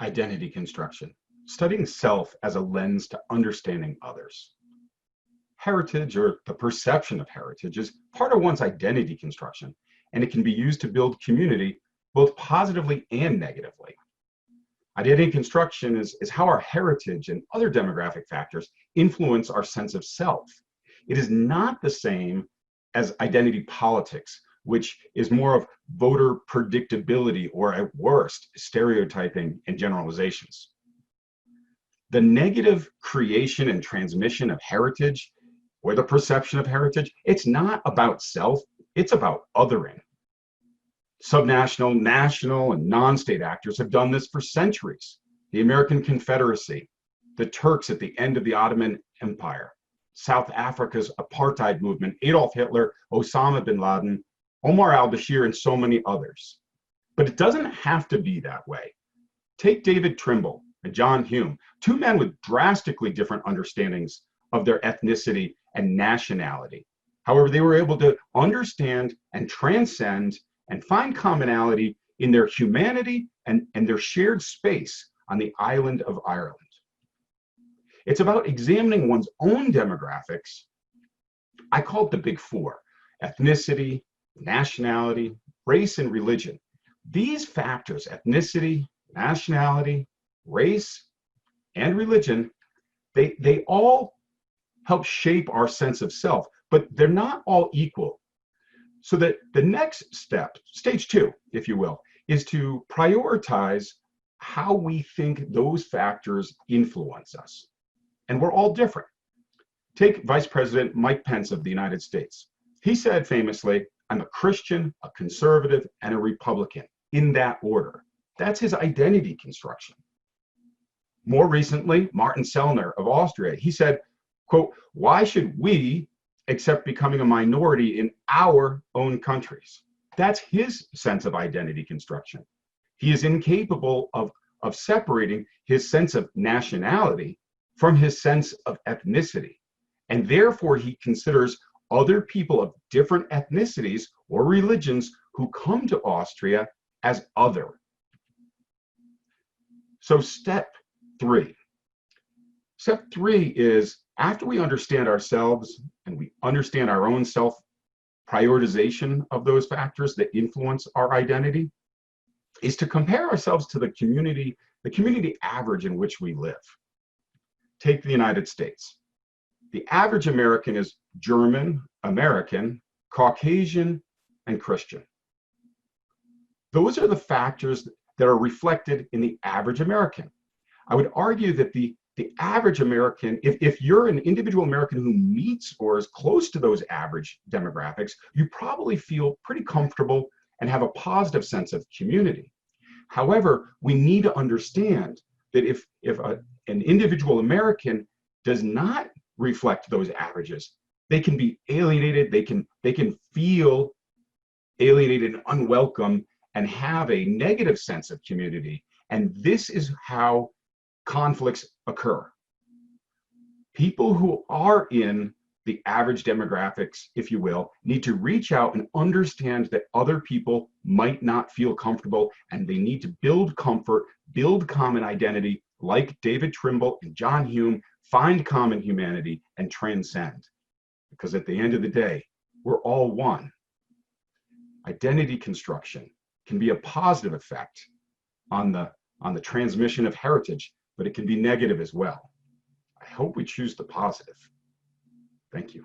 Identity construction, studying self as a lens to understanding others. Heritage, or the perception of heritage, is part of one's identity construction, and it can be used to build community both positively and negatively. Identity construction is how our heritage and other demographic factors influence our sense of self. It is not the same as identity politics, which is more of voter predictability or, at worst, stereotyping and generalizations. The negative creation and transmission of heritage, or the perception of heritage, it's not about self, it's about othering. Subnational, national, and non-state actors have done this for centuries. The American Confederacy, the Turks at the end of the Ottoman Empire, South Africa's apartheid movement, Adolf Hitler, Osama bin Laden, Omar al-Bashir, and so many others. But it doesn't have to be that way. Take David Trimble and John Hume, two men with drastically different understandings of their ethnicity and nationality. However, they were able to understand and transcend and find commonality in their humanity and their shared space on the island of Ireland. It's about examining one's own demographics. I call it the big four: ethnicity, nationality, race, and religion. These factors, ethnicity, nationality, race, and religion, they all help shape our sense of self, but they're not all equal. So that the next step, stage two, if you will, is to prioritize how we think those factors influence us. And we're all different. Take Vice President Mike Pence of the United States. He said famously, "I'm a Christian, a conservative, and a Republican," in that order. That's his identity construction. More recently, Martin Sellner of Austria, he said, quote, "Why should we accept becoming a minority in our own countries?" That's his sense of identity construction. He is incapable of separating his sense of nationality from his sense of ethnicity. And therefore, he considers other people of different ethnicities or religions who come to Austria as other. So step three. Step three is, after we understand ourselves and we understand our own self-prioritization of those factors that influence our identity, is to compare ourselves to the community average in which we live. Take the United States. The average American is German, American, Caucasian, and Christian. Those are the factors that are reflected in the average American. I would argue that the average American, if you're an individual American who meets or is close to those average demographics, you probably feel pretty comfortable and have a positive sense of community. However, we need to understand that if an individual American does not reflect those averages, they can be alienated, they can feel alienated and unwelcome and have a negative sense of community. And this is how conflicts occur. People who are in the average demographics, if you will, need to reach out and understand that other people might not feel comfortable, and they need to build comfort, build common identity, like David Trimble and John Hume, find common humanity and transcend. Because at the end of the day, we're all one. Identity construction can be a positive effect on the transmission of heritage, but it can be negative as well. I hope we choose the positive. Thank you.